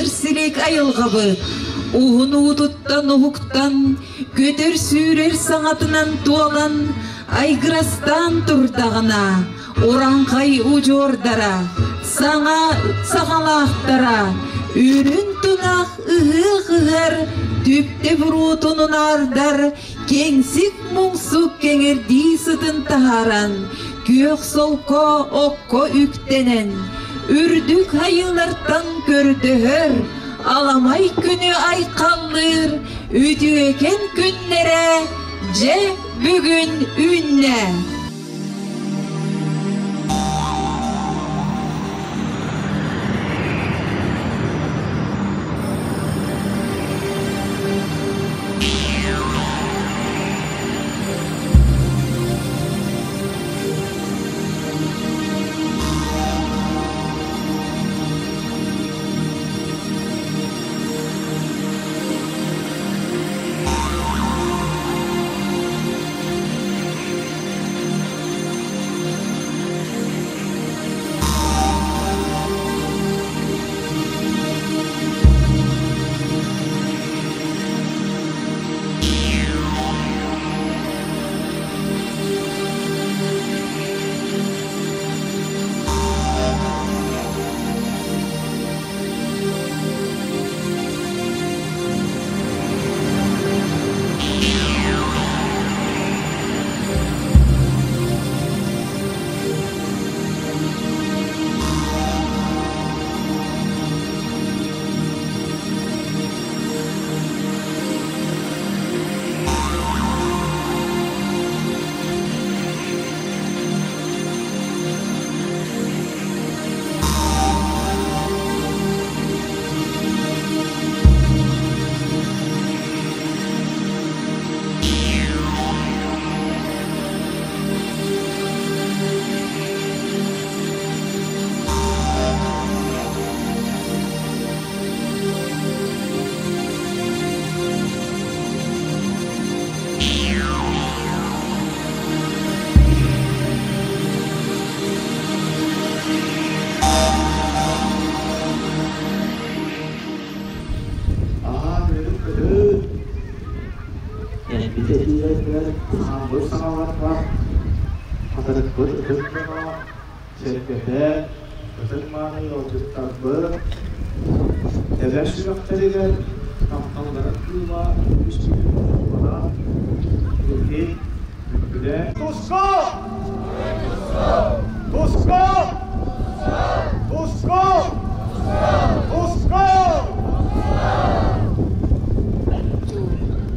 сырсилек айылғабы, уғын уутуттан ухуктан, көтөр сүүрер саңатынан туалан, айгырастан турдағына, оранқай ужордара, сағалақтара, үрін тунақ ұғы-ғығар, түпте бұрутунун ардар, кеңсік мұңсық кеңерді сытын тахаран, көк солко окко үктенен, үрдік айылартан көрдігір, аламай күні айқалыр, үті екен күннері, же бүгін үнне.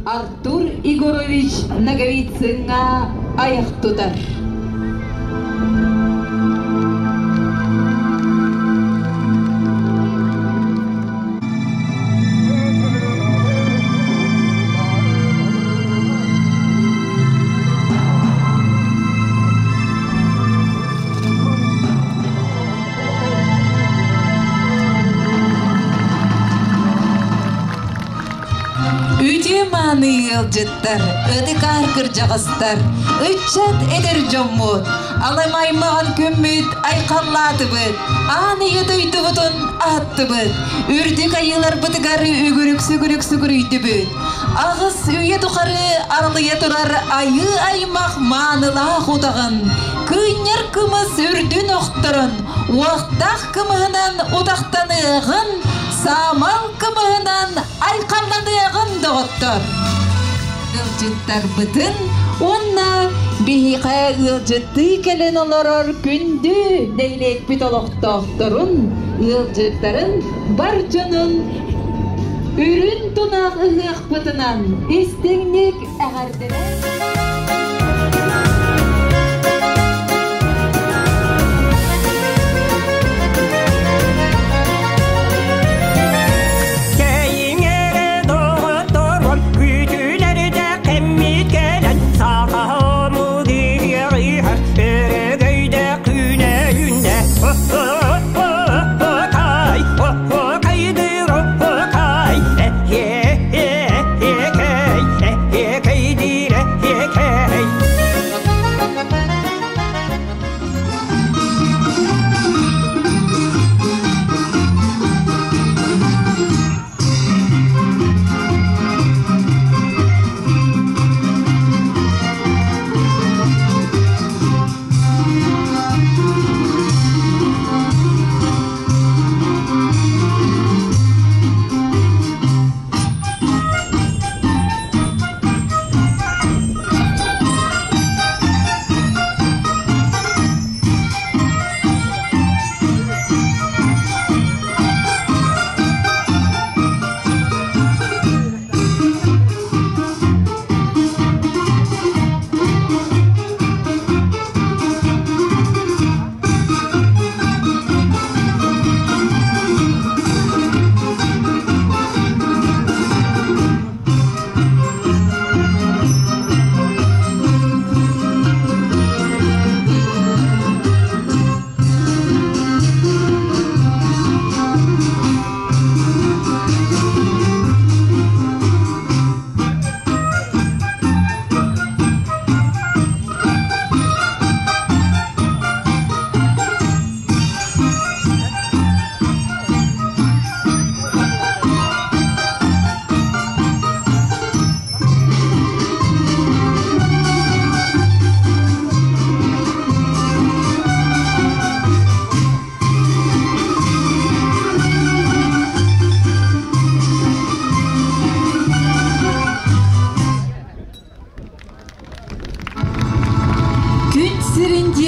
Артур Игорович Наговицына аяқ тұтар. Ылжыттар, ыдыкар кыржағыстар, үтчат эдер жоммут, аламаймаған көммүт айқаллатыбыт, аны едойдығытын аттыбыт, үрдік айылар бұтығары үгірік-сүгірік үйдібіт, ағыз үйе тұқары арылыя тұрар айы аймақ манылақ ұдағын, күйнер кымыз үрдін оқтырын, уақтақ кымығынан ұдақтанығын, самал кымығынан айқалладығын доғыттыр. Ылжыттар бұтын, онна бейіға ылжытты келен оларар күнді дейлек біт олықтақтырын, ылжыттарын бар жонын үрін тұнақ ұғық бұтынан істеңнік әғардірі.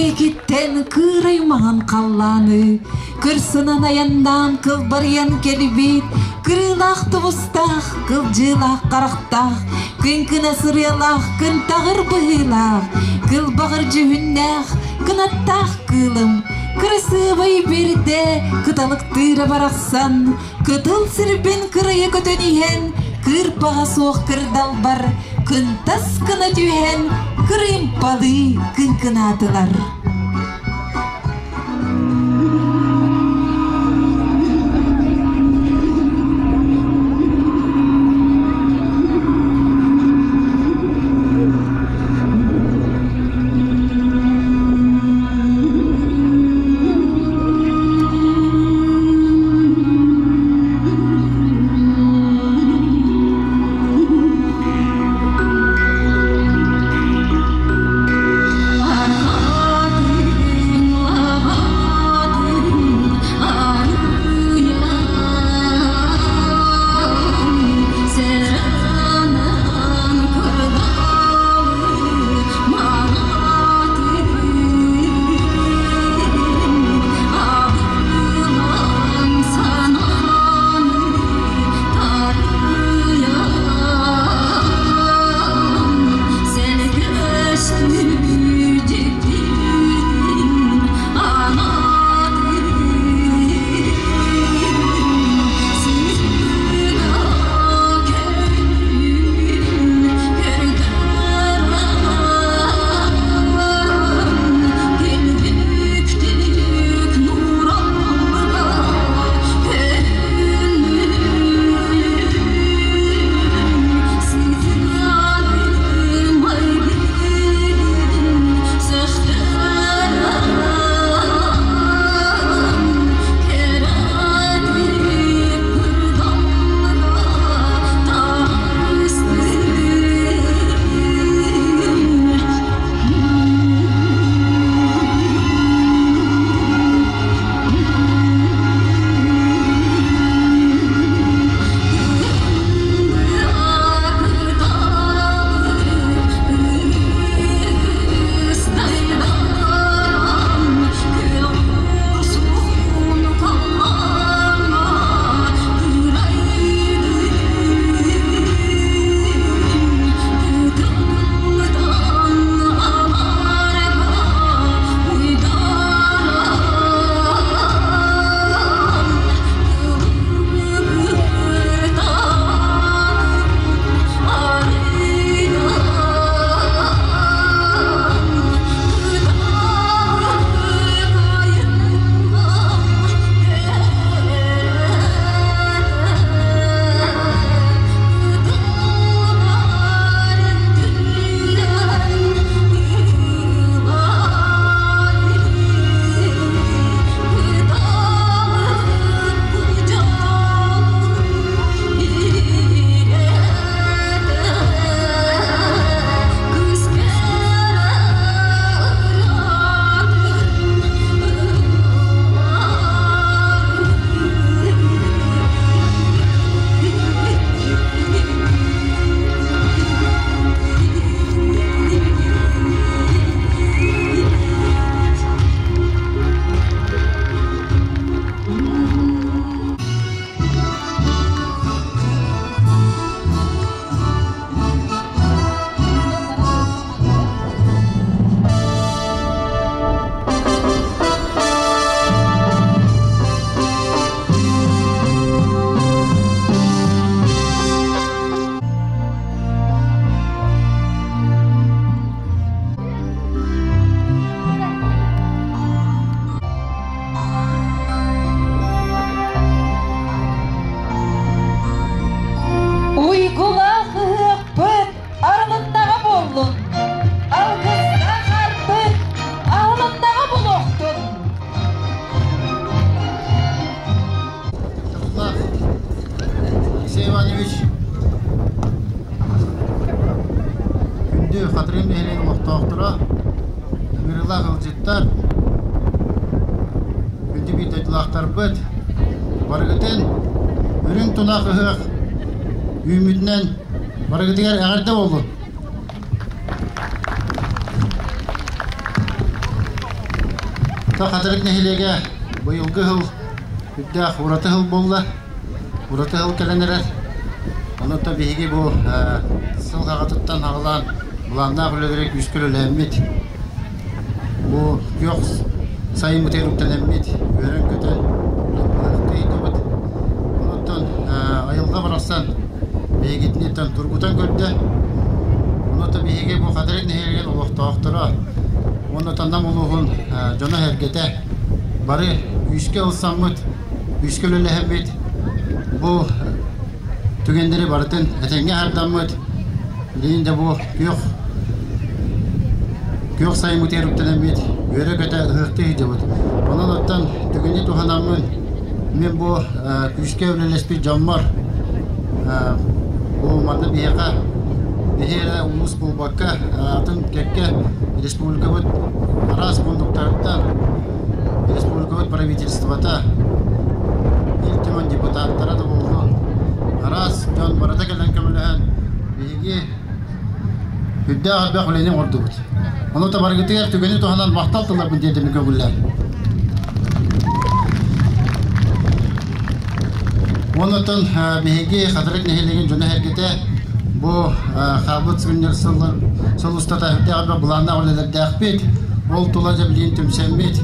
Egitten kırayman kallany, kırsının ayandan kılbaryan kelibit, kırılak tuvustaq, kılcılak qaraqtaq, kınkına sırıyalaq, kın tağır bıhılaq, kıl bağır cühünnaq, kınattaq kılım, kırısı bay birde, kıtalık tıyra baraqsan, kıtıl sirben kıraya kötönühen, kırpağa soğuk kırdal bar, kıntas kına tühen, kırayım balı, kınkınadılar. Katrin ehli muhtahtara Mirla kılcıttar Gündü bir tedlaktar bıt Bargıtın Ürün tunak ıhık Ümüdünden Bargıtıgar ağırda oldu Та хатырык нехилеге быйылгы хыл үддәх ураты хыл болла. Ураты хыл кәленерер. Оны та биһиги бу сыл хагатыттан ағылан буланна бүлегерек үскөлөләммит. Бу юк сайын мутеруктенеммит. Өрен көтен тыйдыбыт. Онуттан айылга барастан бейгитнеттен тургутан көрдө. Онуттан биһиги бу хатырык нехилеген улуктаактыра. Онуттандан улугун жана хергете бары үскө алсаммыт, үскөлөләммит. Бу түгендері бартын әтенге әрдамыд дейінде бұл көк сайын мұтеруптен әмет өрі көті ұқты үйде бұд. Онан оттан түгенде туғанамын мен бұл күшке өлелеспей жаммар бұл маңда бейеқа бейері ұлыс бұл баққа атын кәкке республика бұд арас бұндықтарыттан республика бұд правительствата елтеман депутаттары да болды. Арас жан барата келген көмөлөһөн биги хүддә алба хөлөнең орды бут. Аны та баргытыгар түгәне тоханан макталтылар бу дедем көмөлләр. Онотон биги хатырык нехелеген жона хәргәтә бу хабыт сүннәр сылыстата хүддә алба буланна олеләр дәхбет. Ол тулажа билен төмсәмбет.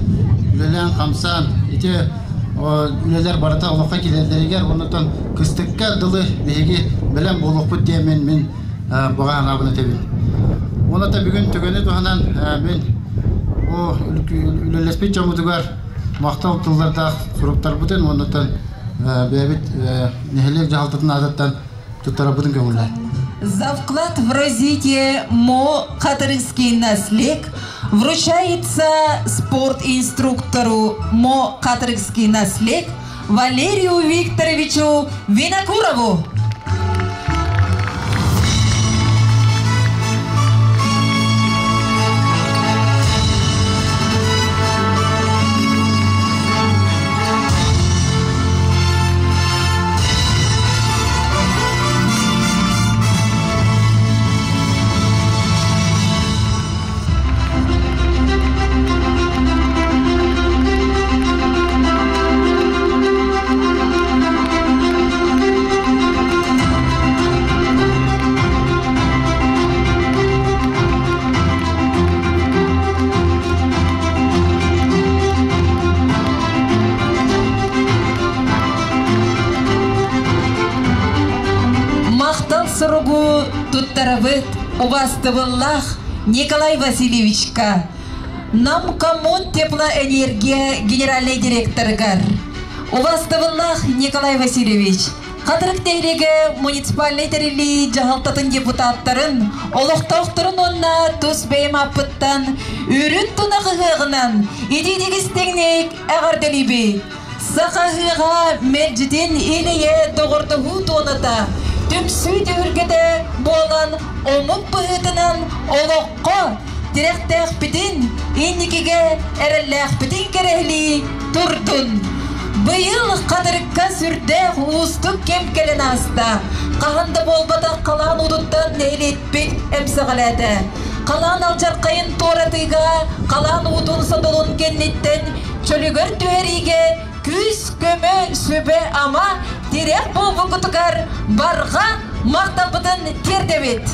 Үләлән камсан ите үлелер барата олыққа келелдерегер, онытан күстікке дылы бейге білен болықпыт деймен мен бұған абыны тебін. Оныта бүгін түгені туғанан мен үлелеспет жамытығар мақтал тұлларда сұруптар бұдын, онытан бәбіт нехелек жағалтатын азаттан тұттара бұдын көңілі. За вклад в развитие МО «Катырыкский наследник» вручается спортинструктору МО «Катырыкский наследник» Валерию Викторовичу Винокурову. Сорогу туттаравыт увастывыллах Николай Васильевичка. Нам коммун теплоэнергия генеральный директоргар. Увастывыллах Николай Васильевич. Катырык дейреге муниципальный терили жағалтатын депутаттарын олықтауқтырын онна тус бейм апыттан үрін тунақығығынан идейдегістегнек әғарделебе. Сақағыға мәджіден елeye доғырдығы тоната. Түмсүйді үргеді болан омып бұғытынан олыққа директәқ бітін енекеге әріләқ бітін керәлі тұрдын. Бұйыл қадырыққа сүрдәқ ұстық кемкелін аста. Қағанды болбата қалан ұдыттан нейлетпек әмсіғалады. Қалан алжарқайын торатыға, қалан ұдын садылын кеннеттен чөлігір түйериге күз көмі сөбе ама дирек болғы күтігар барға мақталбыдын тердебет.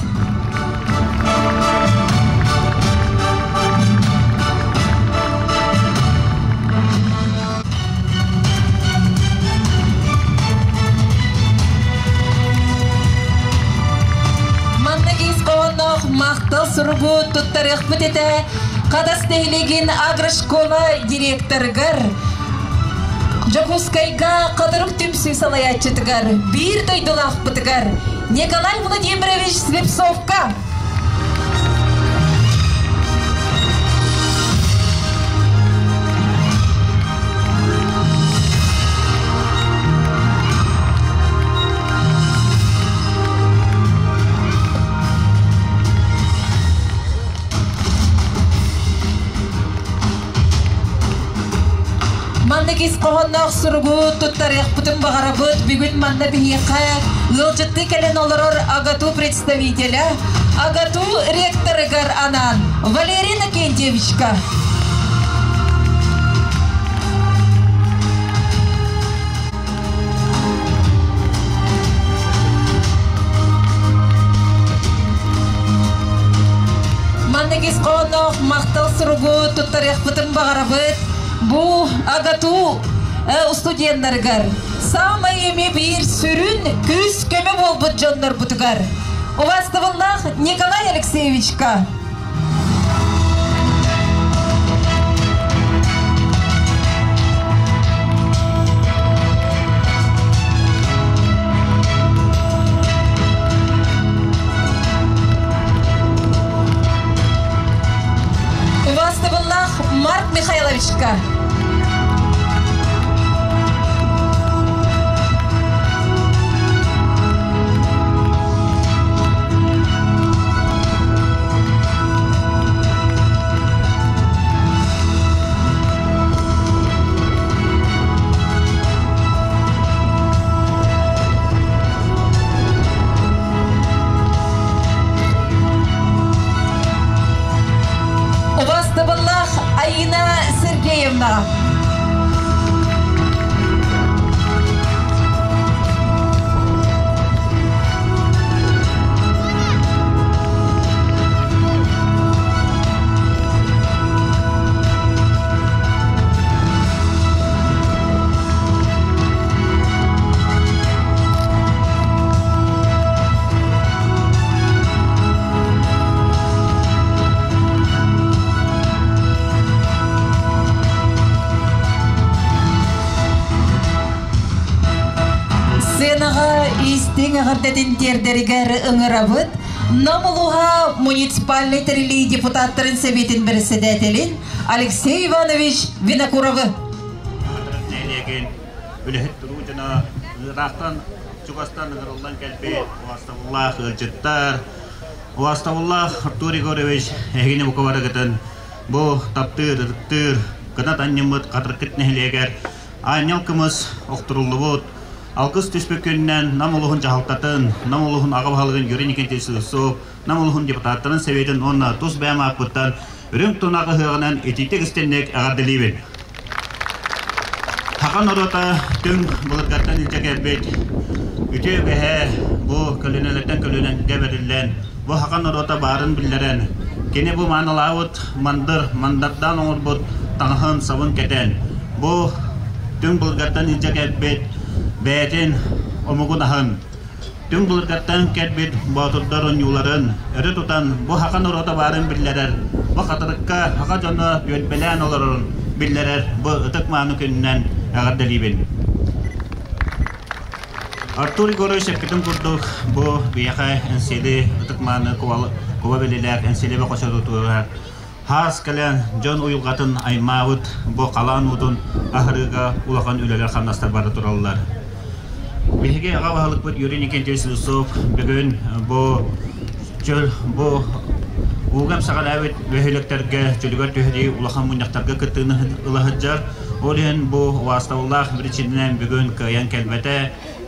Маннагиз қоғынық мақтал сұрғы тұттарық бітеті қадас дейлеген агрошкола директоргар Жакускайга кадырык түмсүй салаятчытыгар, бир дойдулақ бұтыгар Николай Владимирович Слепцовка. Мандагис қоғаннақ сұрғы тұттарық бұтын бағарабыт бүгін манда бейеқа ғылжытты кәлін олырыр Агату представителя, Агату ректорыгар анан Валерина Кентьевичка. Маннегис қонық мақтал сұрғу тұттарық бұтын бағарабыт. Бұ ағату студенттарғар. Самай еме бір сүрін күз көмі бол бұт жонлар бұтығар. Увастывыллах Николай Алексеевичка. Марк Михайловичка. Аина Сергеевна. Истин ағырдатын тердерігер ұңырабыт, намылуға муниципальный тірілі депутаттарын советін бірісідәтелін Алексей Иванович Винокуровы. Үліхет тұрудына рақтан Чугастан ұғырылдан кәлбе Уаставуллах ұлжыттар. Уаставуллах Артур Егорович әгені бұқывары күтін бұл таптыр, ұдықтыр, қынат аннемыт қатырқыт нәхілегер айнялкымыз оқтырулы бұд. Алқыз түспеккеннен намылығын жағалтатын, намылығын ағабалығын юреникен тесілісіп, намылығын депутаттарын сәветін онына тұз бәйім апыттан, үрім тұнағы ғығынан етейтек істеннек ағардылейбін. Хақан ұрыта түн бұлырғаттан үлчек әрбет, үте өбәе бұл көлінеліктен көлінен кәбірілен, бұл хақан ұрыта барын білдерен, кені бұл манылауыт мандардан оңыр бұд таңығын сабын кәтен, бұл түн бұлырғаттан үлчек әрбет, бәйтен омығын ағын. Түн бұлырғаттан кәтбет батырдарын юларын, әрі тұтан бұл хақан ұрыта барын білдерер, бұл қатырыққа хақа жоны өтбелән оларын білдерер, бұл ұтық маңы күнінен ағардалейбін. Артур Егорович әпкетін күрдік, бұл бияқай әнселі ұтық маңы кова белелер, әнселі бі қошады тұғығар. Хас кәлән жон ұйылғатын аймауыт, бұл қалан ұдын ағырыға ұлақан өлелер қамнастар бары тұралылар. Беге ағавалық бұд юреникен тесілісіп, бүгін бұл ұғым саған әвет өйеліктерге жөлігер түйірі ұлақан мұнияқтарға күттіғыны ұлағыджар. Олен бұл Уаставуллах біріншідінен бүгін каян кәлбәті,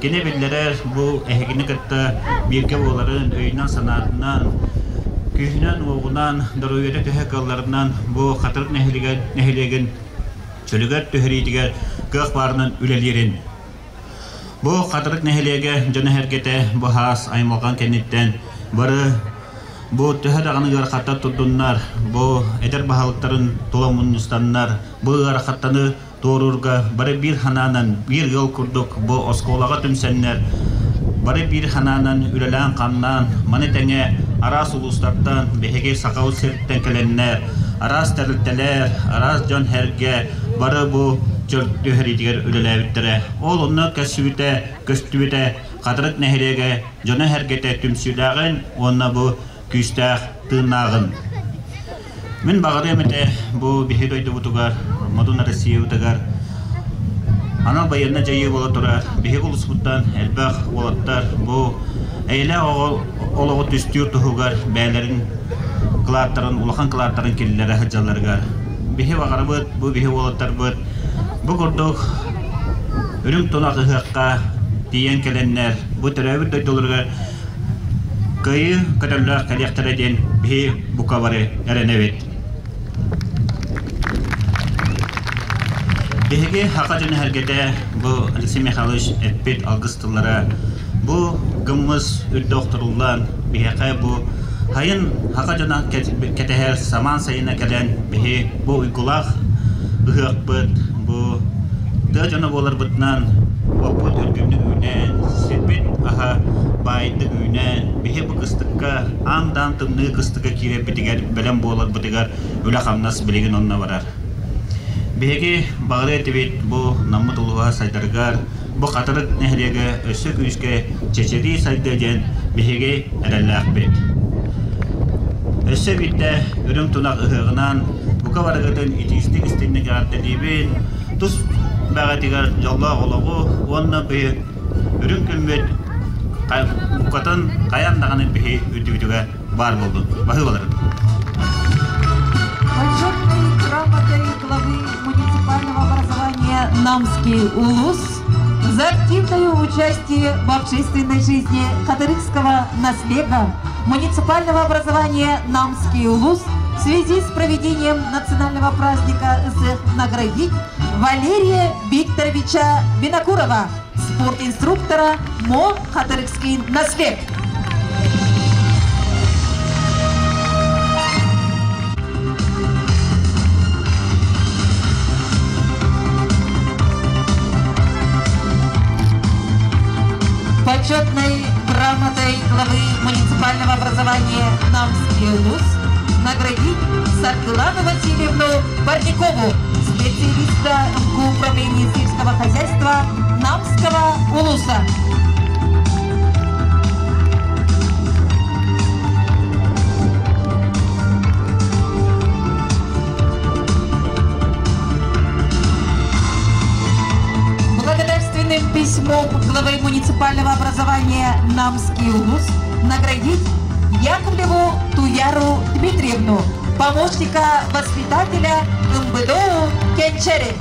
кені білдерер бұл әйгіні күтті берге оларын өйінен санатынан, күйінен оғынан, дұройеті түйек аларынан бұл қатырық нәхілеген жөлігер түйірі дегер көқ барының үлелерін. Бұл қатырық нәхілеге жаны әргеті бұл хас аймалған кәнеттен бары бұл түйір ағының ғарқаттар тұрдынлар, бұл әдір бағалықтарын тұламын ұстанлар, бұл ғарқаттаны тоғырға бары бір хананан бір ел күрдік бұл осқолаға түмсәнлер, бары бір хананан үлелән қаннан, маны тәңе арас ұлыстардан бәхеге сақау серттен кәленлер, арас тәрілтелер, арас жон әрге бары бұл түйіридігер үлеләбіттірі. Ол оны көстібіті қатырық нәхілеге жоны әргеті түмсіләғын, оны бұл күстәқ тыңнағын. Мен бағады әметі бұл бейхет ойды бұтығар, Мадуна Россия ұтығар. Анал байырына жайы бола тұрар, бейхет ұлыс бұттан әлбәқ олаттар, бұл әйлі олығы түстер тұғығар, бәлерін қылаттарын, ұлақан қылаттарын келілері ғаджаларғар. Бейхет бағары бұд, бұл бейхет олаттар бұд. Бұл құрдық үрім тұнағы ғыққа дейін кәленлер, бұл түрәбір дөйтіліргі кайы каталлах калияқтараден бе букавары әреневет. Беге хақатын әргеде бұл Алексей Михайлович әппет алғыстылары бұл гымыз үрді оқтырылдан беге бұл Hayın haka jana keteher saman sayına gelen bihi bu uygulak ıhık bıt bu da jana bolar bıtnan waput ürgümlü üne silbit aha baydı üne bihi bu kıstıkka amdan tımnı kıstıkka kire bitiger belem bolar bitiger öyle hamnas biligin onna varar. Bihi bağlı etibit bu namut uluğa saydargar bu katırık nehriyege ösük üske çeçedi saydajen bihi'ge erellak bit. Ösü bitte ürün tunak ıhığınan bu kavarıgıdın itistik istinlik arttedibin tus bağıtigar yallah olağı onna bihi ürün kümbet ukatın kayandağının bihi üdüdüge var buldu. Bahı olarım. Почетной грамотой главы муниципального образования «Намский улус» за активное участие в общественной жизни катарыкского наследия муниципального образования «Намский улус» в связи с проведением национального праздника наградить Валерия Викторовича Винокурова, спортинструктора МО «Катарыкский наслед». Почетной грамотой главы муниципального образования «Намский улус» наградить Саркилану Васильевну Барникову, специалиста в управлении сельского хозяйства Намского улуса. Письмом главы муниципального образования «Намский улус» наградить Яковлеву Туяру Дмитриевну, помощника воспитателя МБДУ Кенчери.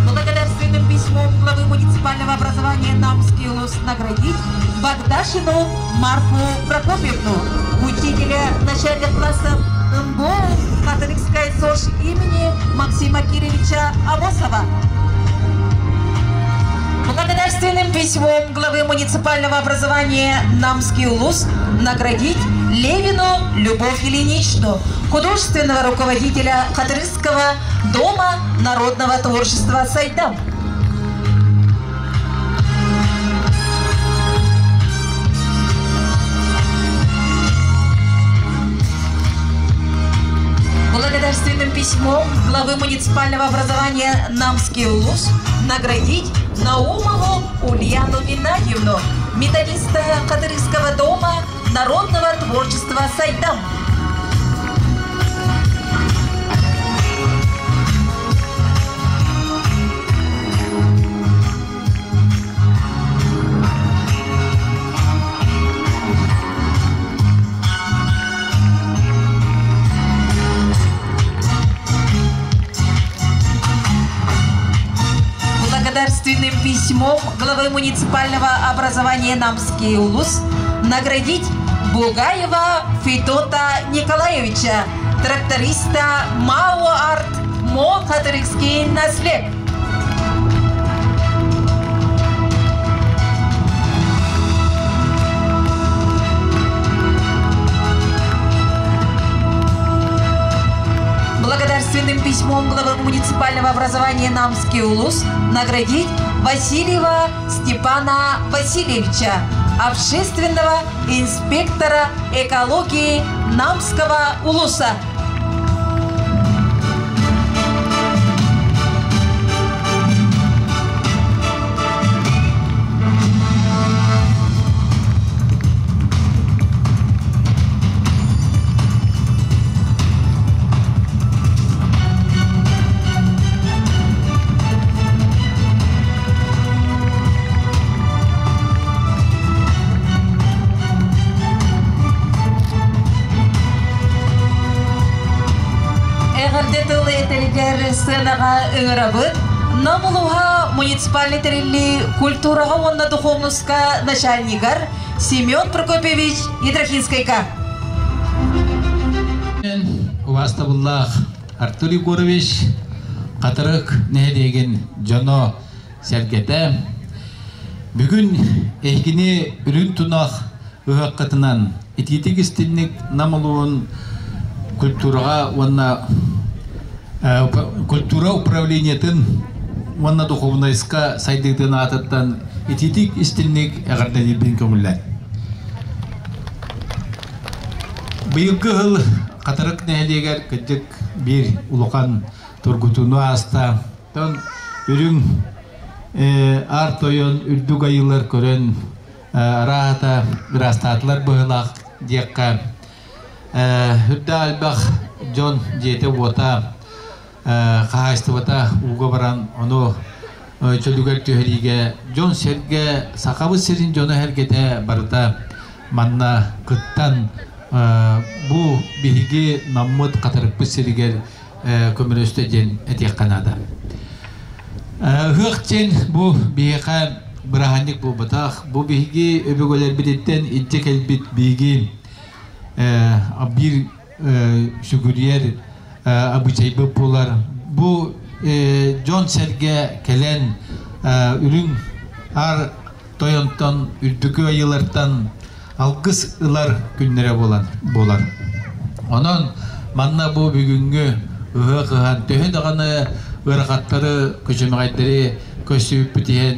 Благодарственным письмом главы муниципального образования «Намский улус» наградить Багдашину Марфу Прокопьевну, учителя начальных классов МБО «Католическая СОЖ» имени Максима Кирилловича Амосова. Благодарственным письмом главы муниципального образования «Намский улус» наградить Левину Любовь Ильиничну, художественного руководителя Катарыкского дома народного творчества «Сайдам». Благодарственным письмом главы муниципального образования «Намский улус» наградить Наумову Ульяну Геннадьевну, методиста Катарыкского дома народного творчества «Сайдам». Благодарственным письмом главы муниципального образования «Намский улус» наградить Бугаева Федота Николаевича, тракториста МАО «Арт» МО «Катарыкский наслед». Благодарственным письмом главы муниципального образования «Намский улус» наградить Васильева Степана Васильевича, общественного инспектора экологии Намского улуса. Сценаға ыңырабыт, намылуға муниципальный терилли культураға онна духовнуска начальнигар Семен Прокопьевич Идрахинскайка. Вастабуллах Артур Егорович қатырық не деген жоно сәргеті. Бүгін әйгіне үрін тұнақ ұғаққатынан ететік істінік намылуын культураға онна культура управлениетін онна духовнайска сайдықтың атыттан ететік істінік әғардан елбен көңілләр. Бұйылғы ғыл қатырық нәлегер күдік бір ұлыған тұргутуну аста. Тон үрін арт ойын үрдік айылар көрін рағата бірастатылар бұғылақ дейққа. Үрді албақ жон жеті ота қағасты ота ұғы баран оны чөлігер түйіриге жон серге сақабы серін жоны әргеті барыда манна күттан bu bilgi namut katarık bu seriger kömürüstü jen etek kanada. Hıqçen bu bilgi bırahanlık bu bataq bu bilgi öbügöler biletten idcek elbit bilgi bir şüküryer abıçaybı polar bu John Serge kelen ürün ar toyontan ürdükü ayılardan algыс ылар күннере болар. Onun manna bu bugünkü ıhıqıhan töhü dağını ırqattары köşemağaytları köşüyüp bitiyen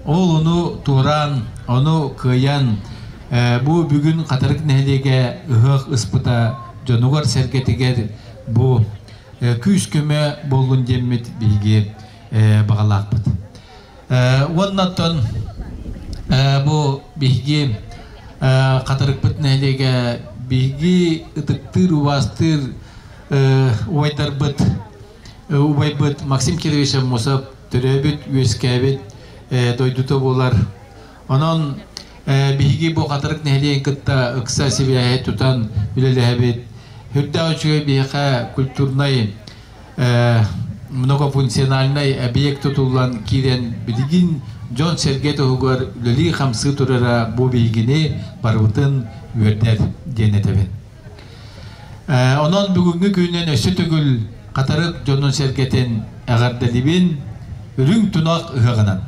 onu turan, onu kıyan bu bugün qatarık nehlege ıhıq ıspıta jonugar sergetiger bu küs köme bolun jemmet bilgi bağalaqpıt. Ondan bu bilgi Қатарық бұт нәлеге білгі ұтықтыр, уастыр, уайдар бұт, убай бұт Максим Кировича Мосап түрі бұт, өске бұт, дойдуты болар. Онын білгі бұл қатарық нәлеген күтті ұқса себияхе тұтан үлелі әбет. Хүрді өчіге білгі культурнай, многофункциональнай объект тұтылан кейден білгін John Serge tohugar lili xamsı turara bu bilgini barıtın üverder deneteben. Onun bugünkü günden ösü tügül qatarık John Serge'ten ağardalibin ürün tunaq ıhığınan.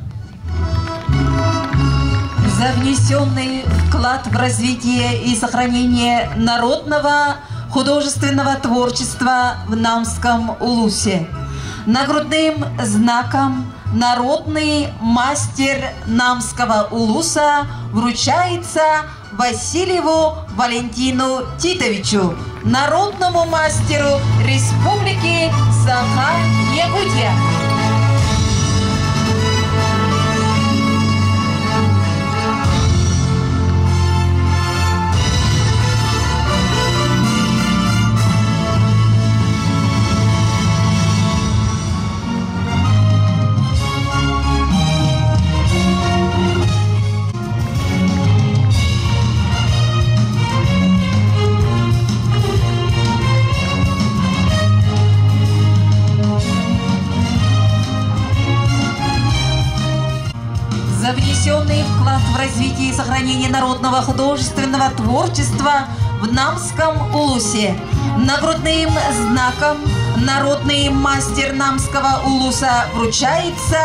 За внесенный вклад в развитие и сохранение народного художественного творчества в Намском улусе. Нагрудным знаком народный мастер Намского улуса вручается Васильеву Валентину Титовичу, народному мастеру Республики Саха-Якутия. За внесенный вклад в развитие и сохранение народного художественного творчества в Намском улусе. Нагрудным знаком народный мастер Намского улуса вручается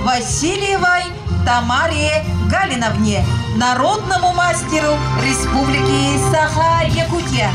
Васильевой Тамаре Галиновне, народному мастеру Республики Саха-Якутия.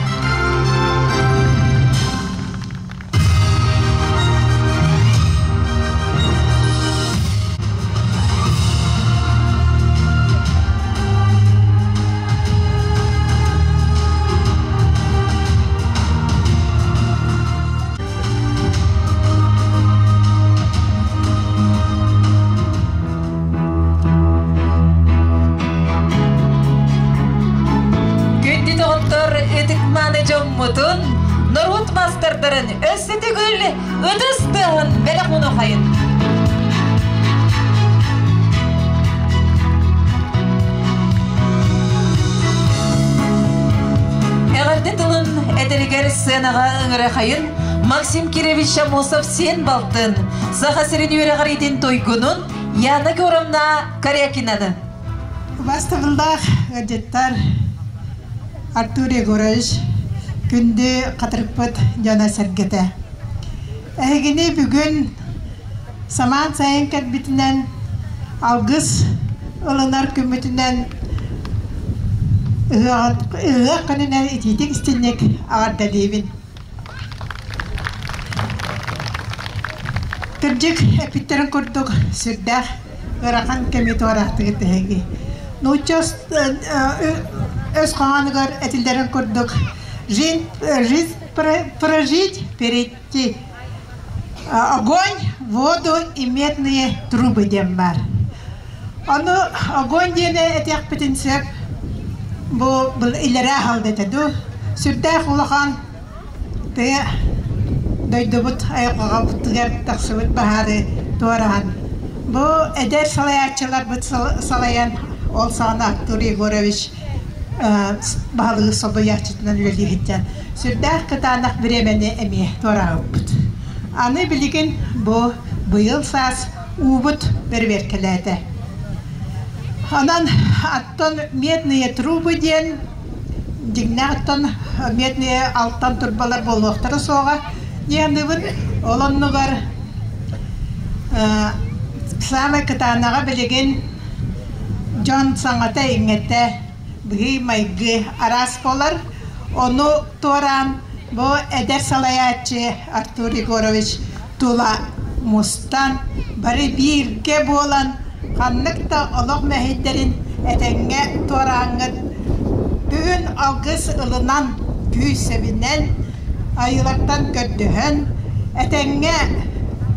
Народ мастerdарын өсі түгіл өдістігін бәлі құны қайын. Әғарды тұлын әділгер сценаға үңірі қайын Максим Кирович Мосов сен балтын. Саха сірін өре қарайтын тойгунун яны көрімна Карякинады. Бастығылдақ әдеттар Артур Егорович күнде қатырықпыт жана сәргеті. Ehgini bugün saman sayın kerbitinden algıs ılınar kümmetinden ığa kanına ititik istenek ağırda devin. Kırcık epitlerin kurduk sürdağ ırakan kemit oraqtığı tehegi. Nuços öz kanıgar etillerin kurduk. Riz прожить, перейти. Огонь, воду и медные трубы дембар. Оно огонь дене этих потенциал был илера халды таду. Сюда хулахан те дойдубут айqaga butgar taqsıbıt bahari torahan. Bu eder salayatçılar bu salayan olsana Artur Yegorovich bahalığı sobu yaxçıtından öyle gitken. Sürdağ kıtanak biremeni emi torağıbıt. Anı bilgin bu yıl sas ubut berberkelerde. Anan atton medniye trubu diyen digna atton medniye alttan turbalar bolluqtara soğa diyendiğin olanlıgar Same kıtanağa bilgin John sanata ingete bıgı maygı aras polar onu toran bu eder salayatçı Artur Yegorovich tula mustan bari bir ke bolan kanlıkta Allah mehitlerin etenge torangın bugün algıs ılınan güy sevinen ayılaktan gördüğün etenge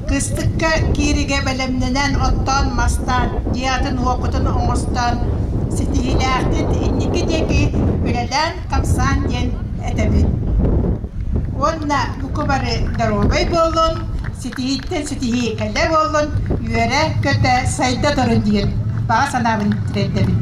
kıstıkka kirige belemlenen ottan mastan diyatın vakıtın oğustan sitihilaktit inniki deki üleden kapsan yen edebin. Onna bu kubarı darobay bolun, sitihitten sitihi kelle bolun, yüre köte sayda durun diyen. Bağa sanavın tireddebin.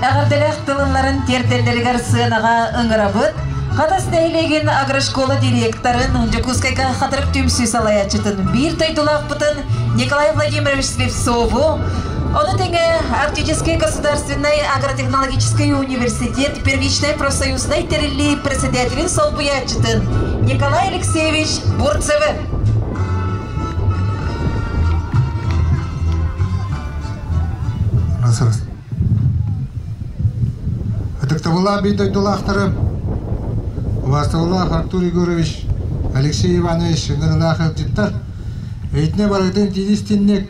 Ağırdelek tılınların terdelleri garısınağa ıngırabıt, Katas değilegen agroşkola direktorun Jokускайga xatırık tümsü salayatçıtın bir taydulaq bıtın Николай Владимирович Свевцову, onu tenge Арктический государственный агротехнологический университет первичной профсоюзной терилли председателин солбуятчытын Николай Алексеевич Бурцевы. Насырыз. Ыдықтывыла бей таydulaqtırım. Вастаулах Артур Егорович, Алексей Иванович, Нырылах Элтиттар, Эйтне барагден тидистиннек,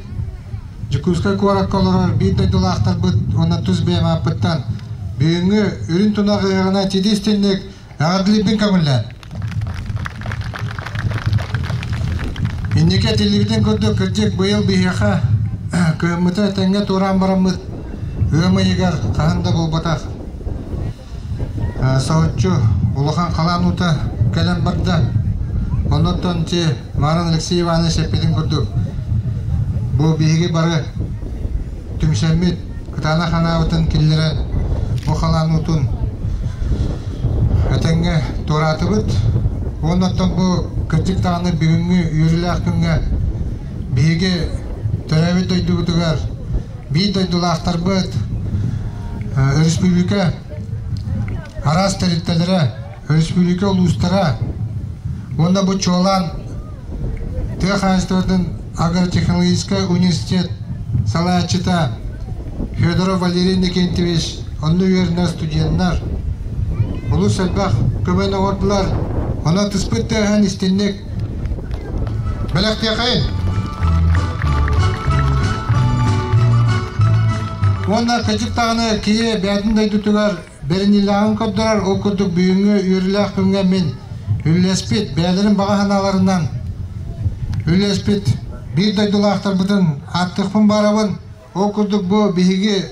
Жукускай куарак колорар, бейт айдулахтар бұд, она туз бейм апыттан, бейінгі үрін тунағы яғына тидистиннек, ағадылыбын камылдан. Иннеке телевиден көрді кірдек бұйыл бейяқа, көміті тәңге туран барамыд, өмі егер қағында бұл батақ. Сауытчу, улахан қаланута кәлем барды. Оноттан те Маран Алексей Иванович әппеден көрдік. Бұл бейге бары түмшәмет кытана қанауытын келдері бұл қалануытын әтәңге тураты бұд. Оноттан бұл кірдік тағыны бүгінгі үйірілі аққынға бейге төрәвет дойды бұдығар. Бей дойдылы ақтар бұд. Республика Арас территориялары, республика улустара, онда bu çoğalan Техастордың агротехнологический университет салаятчыта Федоров Валерий Никентьевич, онны үйерінер студенттер. Улу сәлбақ көмені ордылар, оны тұспыт тәған істеннек. Бәләқ тәқайын. Онда кәчік тағыны кейе бәдін дайды тұғар, Бернилағын көддірар, ол күрдік бүйінгі үйірілі күнге мен үлеспет, бәлерін баға ханаларынан үлеспет, бір дайдулақтар бұтын аттықпын барабын, ол күрдік бұл бейге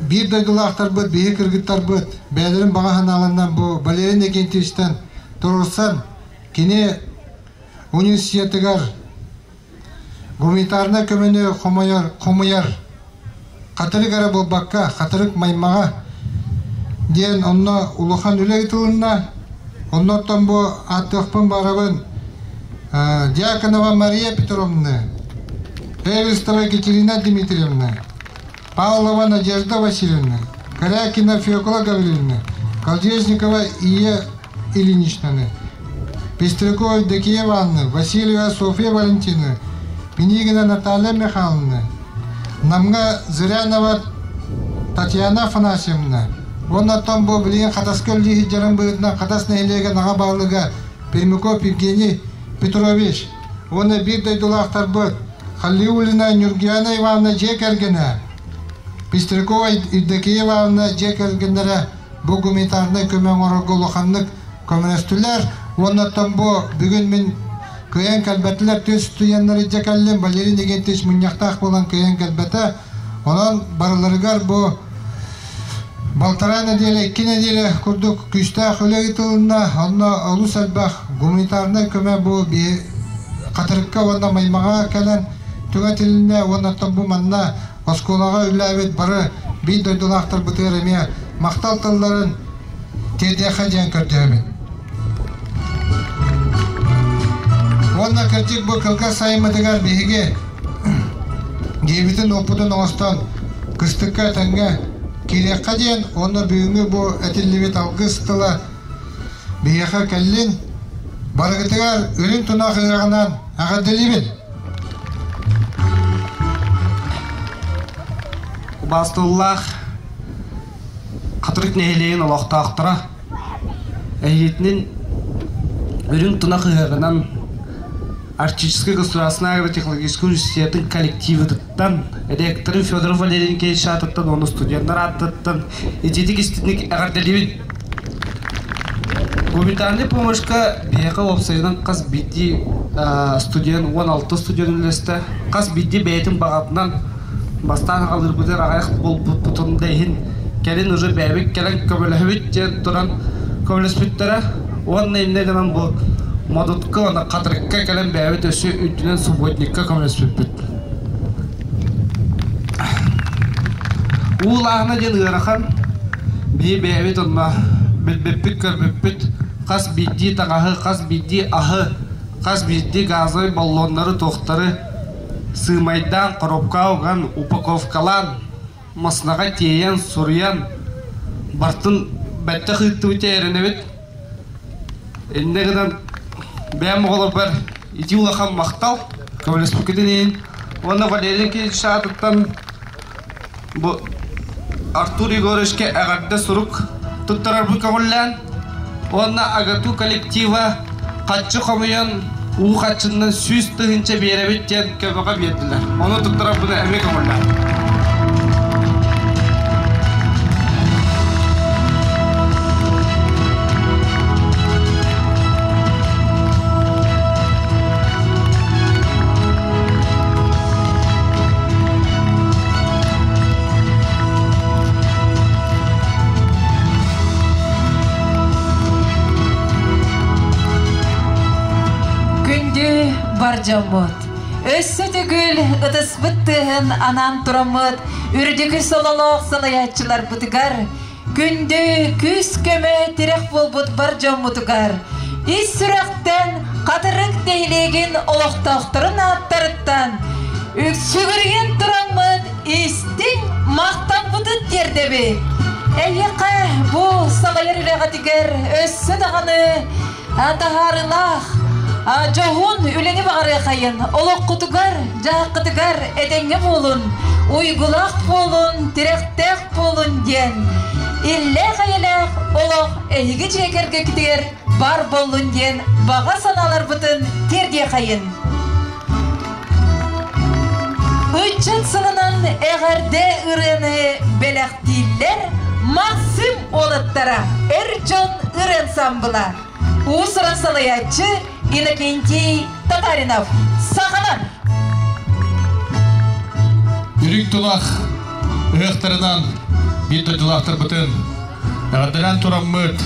бір дайдулақтар бұт, бейге кіргіттар бұт, бәлерін баға ханаларынан бұл Валерий Никентьевичтен тұрырсан, кене университетігер гуманитарына көмені қомыяр, қатырық әрі бұл баққа, қатырық маймаға, Ден онна улахан үлеги тылынна, оннаттан бу аттықпын барабын Дьяконова Мария Петровна, Эвестова Екатерина Дмитриевна, Павлова Надежда Васильевна, Корякина Феокла Гавриловна, Колдезникова Ия Ильиничнаны, Пестрякова Евдокия Ивановна, Васильева Софья Валентина, Пенигина Наталья Михайловна, Намга Зырянова Татьяна Афанасьевна. Онна том бу билген хатаскөл лихи жарым быытна хатас нехилеге нага бағлыга Пермяков Евгений Петрович. Оны бир дойдулақтар бұд. Халиулина Нюргияна Ивановна Жекергена. Пестрякова Евдокия Ивановна Жекергенлері бұл гуманитарны көмен орғы лоханлық коммунистілер. Онна том бу бүгін мен көйен кәлбәтілер төс студенттері жекәлім Валерий Негентич мұнияқтақ болан көйен кәлбәті. Онан барыларығар бұ Балтара неделе, 2 неделе курдук күстә хөлеги тылында, онна алу сәлбәх гуманитарны көмә бу катырыкка онна маймага кәлән түгә тилендә онна табу манна осколага үләбет бары бит дойдулактыр бутыреме мактал тылларын тедә хаҗан көрдәме. Онна кертик бу кылка сайымы дигәр беге. Гебитен опудан остан кыстыкка тәнгә Кирекка дейін, оны бүгінгі бұл әтіллебет алғыстыла бейеқа кәлін барғытығар өлін тұнақ ұйрағынан ағадылебет. Бастыллах қатырық нәйлейін олақта ақтыра әйетінің өлін тұнақ ұйрағынан Артической государственной агротехнологической университетінің коллективі тұттан, ректоры Федор Валерий Николаевич аттыттан, оны студенттар аттыттан, ететік істетінік әғарделебін. Гуманитарный помощка бейеқа опсайынан қаз бейді студент, 16 студент үлесті, қаз бейді бәйтін бағатынан бастан қалыр бұдыр ағайық бол бұтындайын, кәлін ұжы бәйбек кәлін көміліхібет тұран көміліспеттері, оның емнегінен бұл Мадутка она кадрыкка кален бәвит өсі үтінен субботникка көміліспетпет. Улағына ден ұрақан бей бәвит онна білбеппет көрбеппет қас бидді тағағы, қас бидді ағы, қас бидді газой баллонлары тоқтары сымайдан коробка оған упаковкалан масынаға тейен, сұриян бартын бәтті қықты өте әрінебет. Әндегідан бәм оғылы бар ити улақан мақтал көміліспекеден ең. Оны Валерий Николаевич аттыттан Артур Егоровичке әғарды сұрук тұттарар бұл көңіллән. Оны ағату коллектива қатшы қомыян ұғы қатшынан сүйіз тұхынша беребеттен көміға берділер. Оны тұттарар бұны әме көңіллән. Баржамыт. Өссі түгіл ұтыс бұттығын анан тұрамыт. Үрдікі солалақ салаятчылар бұтығар. Күнді күз көмі терек бол бұт баржамытығар. Ис сүрәқтен қатырық дейлеген олықтақтырын аттарыттан. Үксүгірген тұрамыт истің мақтан бұтыт дердебі. Әйеқа бұл салайыр үлеға тігер өссі дағаны атағарылақ. Жоғын үлені бағары қайын, олық құтығар, жақ құтығар әденге болын, ұйғылақ болын, тіректек болын ден. Илле қайылақ олық әйгі жекерге күтер бар болын ден, баға саналар бұтын терге қайын. Үтчін сылынан әғарде үрені бәләқтейлер, мақсым олыттара, әржон үрен самбыла. Усыран салаятчы, Иннокентий Татаринов, Саханан. Үрік тұлақ ұяқтарынан бет өтілақтыр бұтын. Әғадыран тұрам мүт.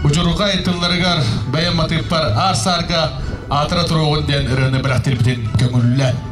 Ұжыруға етілерігер бәйім матыппар арсарға атыра тұрауын ден үріні бірақтыр бітін көңілілер.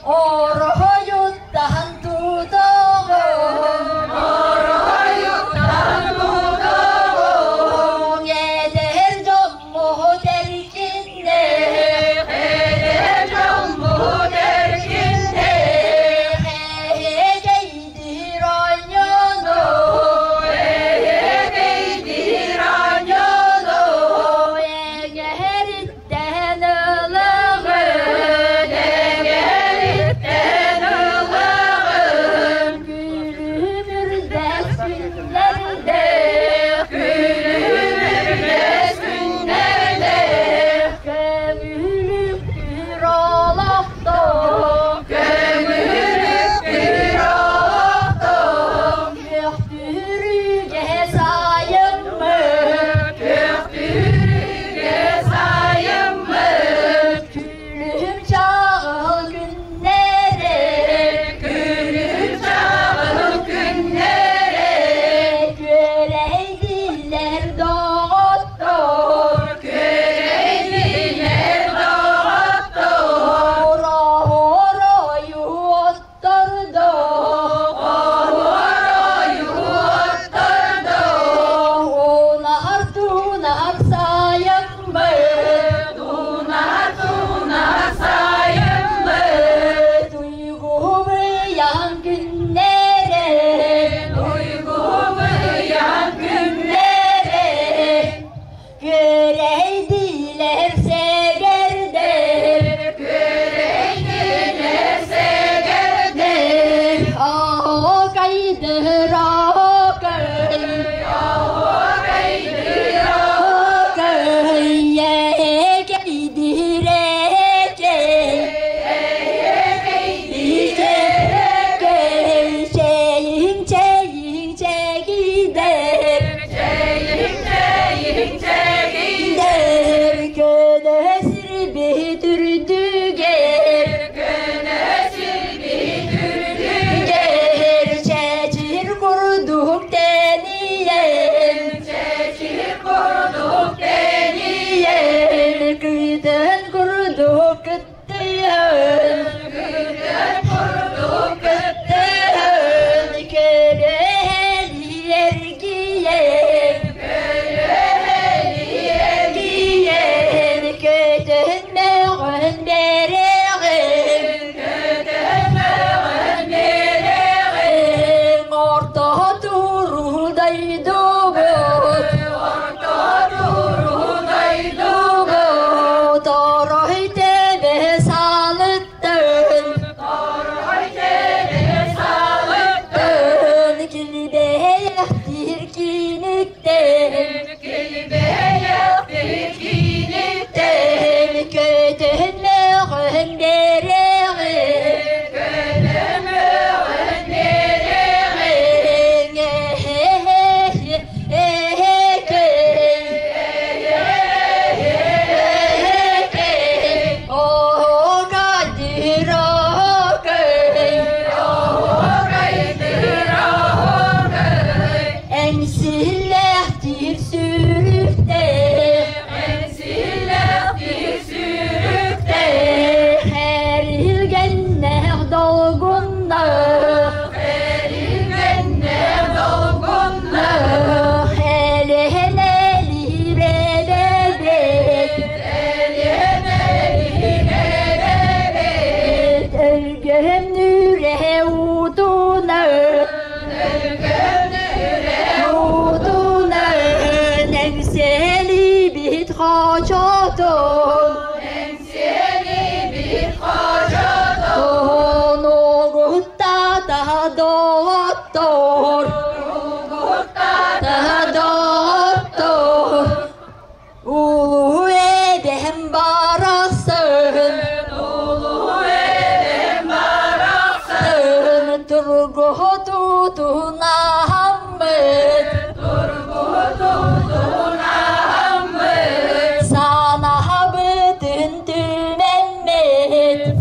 Oro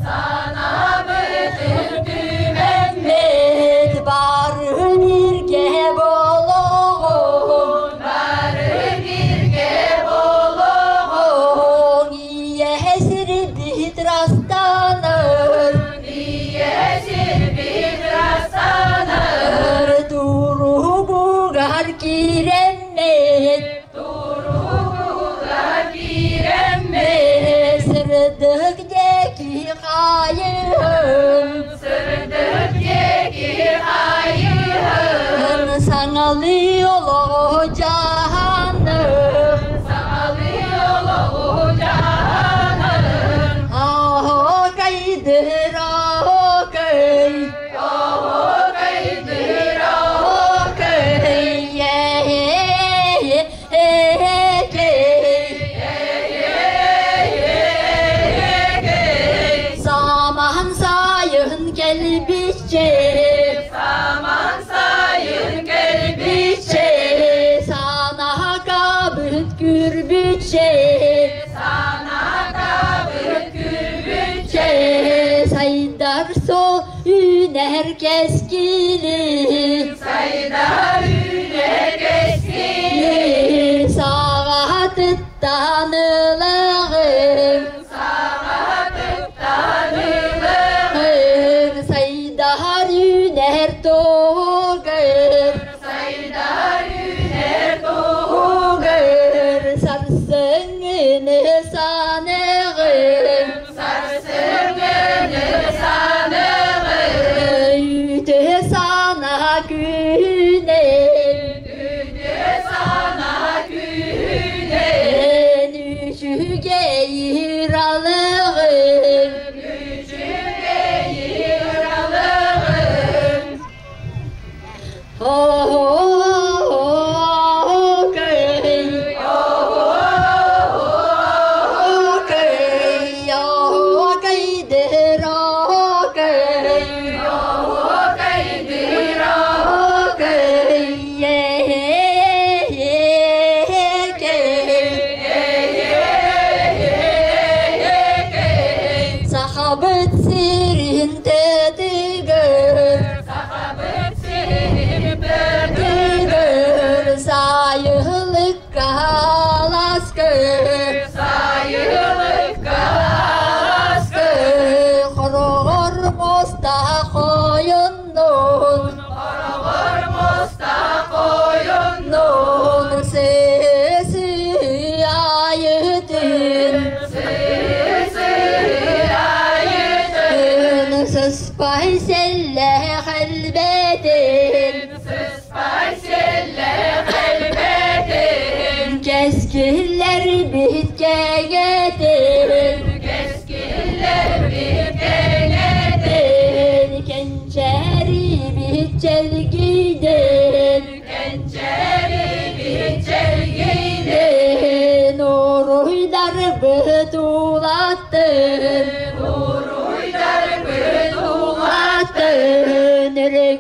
sana bütün Mehmet barı birge boluğun barı birge boluğun iyesir bit rastlanır iyesir bit rastlanır duru bugar kiremet Sırdıkdaki kayığım Sırdıkdaki kayığım Sanalı yolu canım Sanalı yolu canım Ah kaydır ah kay Ah kaydır ah kay Saman sayın gelbişe Sana kabıt gürbüçe Sana kabıt gürbüçe Saydar so üner keskili Saydar üner keskili Sağa tıttanılığım Sağa tıttanılığım Saydar üner doğur Saydar üner doğur Sarsıngını sanığım Sarsıngını sanığım Yüdü sana günem Yüdü sana günem Nüşü geyir alığım Nüşü geyir alığım Sahabet sirin tedigir Sahabet sirin tedigir Sayılık kalaskır Sayılık kalaskır Korogor mosta koyundun Korogor mosta koyundun Sesi ayıdın Sesi Sıspay selle kalbedin Sıspay selle kalbedin Keskiller bitkegedir Keskiller bitkegedir Kenceri bitçelgidin Kenceri bitçelgidin Nuruylar bütulattın Nuruylar bütulattın Nereye